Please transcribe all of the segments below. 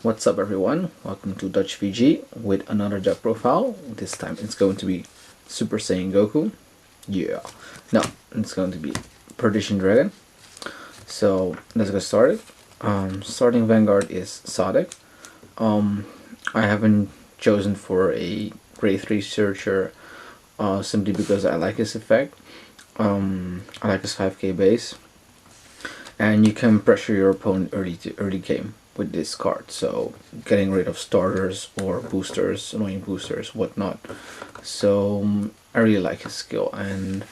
What's up everyone, welcome to Dutch VG with another deck profile. This time it's going to be Super Saiyan Goku. Yeah, no, it's going to be Perdition Dragon. So let's get started. Starting Vanguard is Sodic. I haven't chosen for a grade 3 searcher simply because I like his effect. I like his 5k base, and you can pressure your opponent early game with this card, so getting rid of starters or boosters, annoying boosters, whatnot. So I really like his skill, and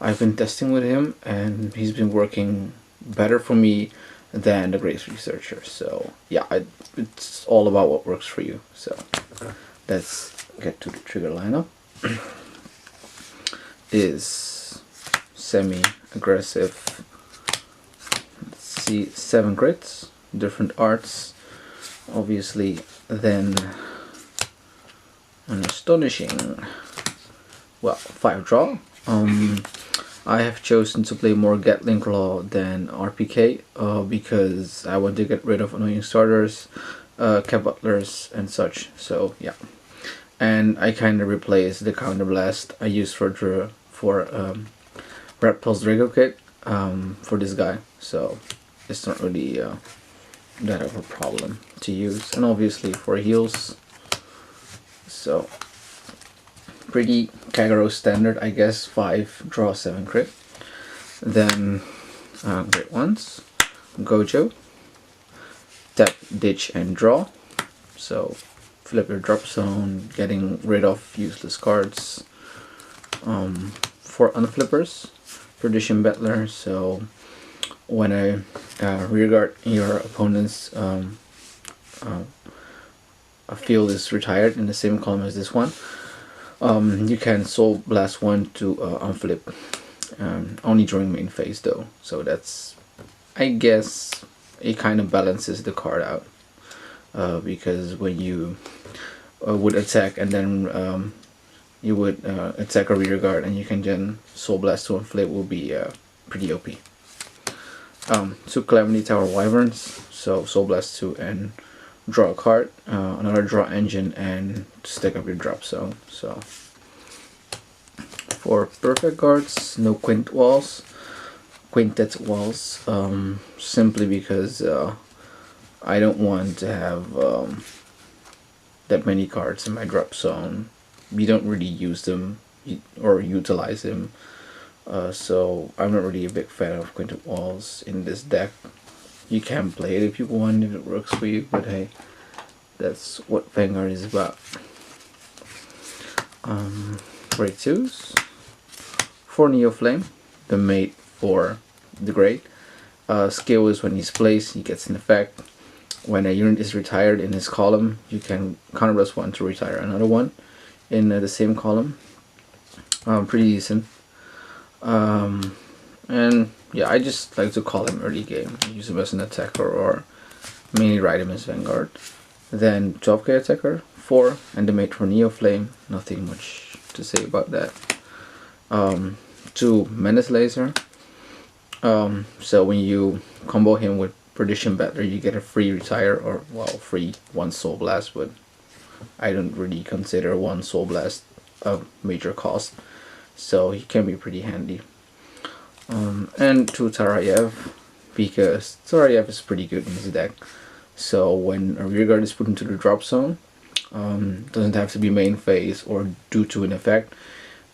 I've been testing with him, and he's been working better for me than the grade 3 searcher. So yeah, it's all about what works for you. So let's get to the trigger lineup. Is semi-aggressive. Let's see, 7 crits, different arts, obviously, then an astonishing, well, 5 draw. I have chosen to play more Gatling Claw than RPK because I want to get rid of annoying starters, Cap Butlers and such. So yeah, and I kind of replace the Counter Blast I used for Red Pulse Drago Kit for this guy, so it's not really that of a problem to use. And obviously for heals, so pretty Kagero standard, I guess. 5 draw, 7 crit. Then great ones, Gojo, tap, ditch and draw, so flip your drop zone, getting rid of useless cards. For unflippers, Perdition Battler, so when I rearguard your opponent's a field is retired in the same column as this one, you can Soul Blast 1 to unflip, only during main phase though, so that's, I guess, it kind of balances the card out, because when you would attack and then you would attack a rear guard and you can then Soul Blast to unflip, will be pretty OP. 2 Calamity Tower Wyverns, so Soul Blast 2 and draw a card, another draw engine, and stack up your drop zone. So for perfect cards, no quintet walls, simply because I don't want to have that many cards in my drop zone. We don't really use them or utilize them, so I'm not really a big fan of quintet walls in this deck. You can play it if you want, if it works for you, but hey, that's what Vanguard is about. Grade 2s. For Neo Flame, the mate for the grade. Skill is when he's placed, he gets an effect. When a unit is retired in his column, you can counterblast 1 to retire another one in the same column. Pretty decent. And yeah, I just like to call him early game. Use him as an attacker or mainly ride him as Vanguard. Then 12k attacker, 4, and the mate for Neo Flame. Nothing much to say about that. 2 Menace Laser. So when you combo him with Perdition Battler, you get a free retire, or well, free 1 Soul Blast, but I don't really consider 1 Soul Blast a major cost, so he can be pretty handy. And 2 Tarayev, because Tarayev is pretty good in his deck. So when a rearguard is put into the drop zone, doesn't have to be main phase or due to an effect,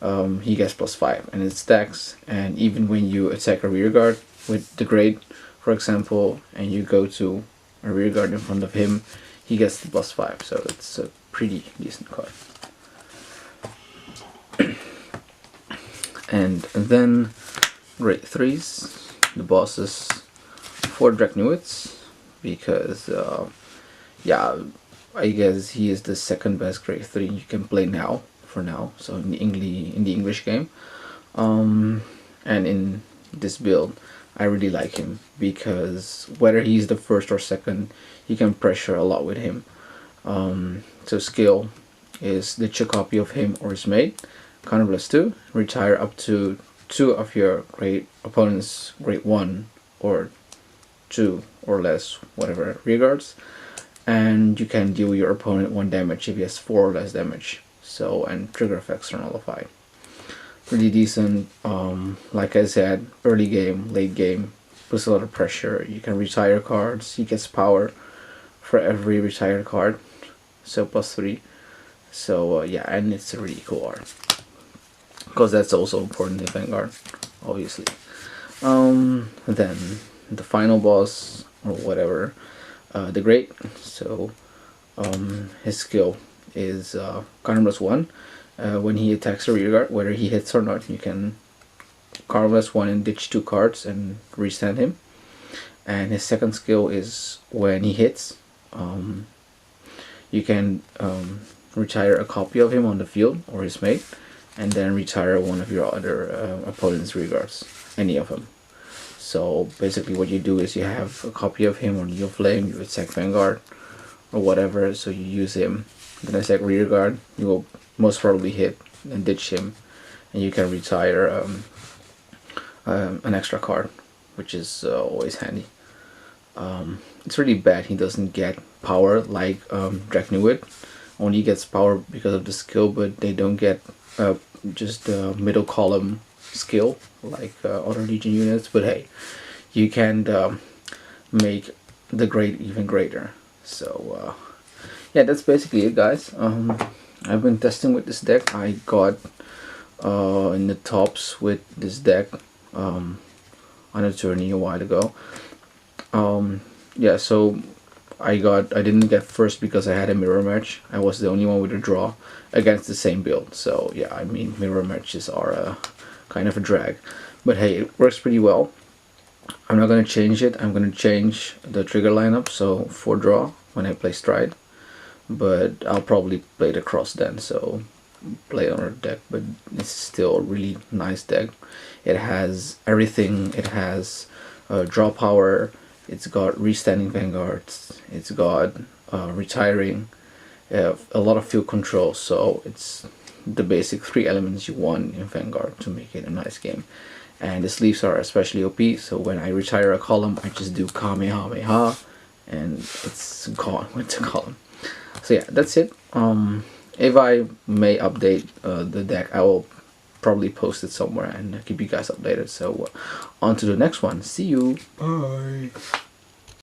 he gets +5 and it stacks. And even when you attack a rearguard with the grade, for example, and you go to a rearguard in front of him, he gets the +5, so it's a pretty decent card. And then grade 3s, the bosses for Dragonic, because yeah, I guess he is the second best grade 3 you can play now, for now, so in the English game. And in this build, I really like him because whether he's the first or second, you can pressure a lot with him. So skill is ditch a copy of him or his mate, counterblast 2, retire up to 2 of your opponent's grade 1 or 2 or less, whatever rearguards, and you can deal your opponent 1 damage if he has 4 or less damage. So, and trigger effects are nullified. Pretty decent. Like I said, early game, late game, puts a lot of pressure. You can retire cards. He gets power for every retired card, so +3. So yeah, and it's a really cool art, because that's also important in Vanguard, obviously. Then the final boss, or whatever, the Great. So his skill is +1. When he attacks a rearguard, whether he hits or not, you can +1 and ditch 2 cards and restand him. And his second skill is when he hits, you can retire a copy of him on the field, or his mate, and then retire one of your other opponent's rearguards, any of them. So basically what you do is you have a copy of him on your flame, you attack Vanguard or whatever, so you use him, then attack rearguard, you will most probably hit and ditch him, and you can retire an extra card, which is always handy. It's really bad he doesn't get power like Dragonic. Only gets power because of the skill, but they don't get just the middle column skill like other Legion units. But hey, you can make the Great even greater. So yeah, that's basically it, guys. I've been testing with this deck. I got in the tops with this deck on a tourney a while ago. Yeah, so I didn't get first because I had a mirror match. I was the only one with a draw against the same build. So yeah, I mean, mirror matches are kind of a drag, but hey, it works pretty well. I'm not going to change it. I'm going to change the trigger lineup, so 4 draw when I play Stride, but I'll probably play the cross then, so play on a deck. But it's still a really nice deck. It has everything. It has draw power, it's got restanding Vanguards, it's got retiring, a lot of field control, so it's the basic 3 elements you want in Vanguard to make it a nice game. And the sleeves are especially OP, so when I retire a column, I just do Kamehamehaaaa, and it's gone with the column. So yeah, that's it. If I may update the deck, I will probably post it somewhere and keep you guys updated. So on to the next one. See you. Bye.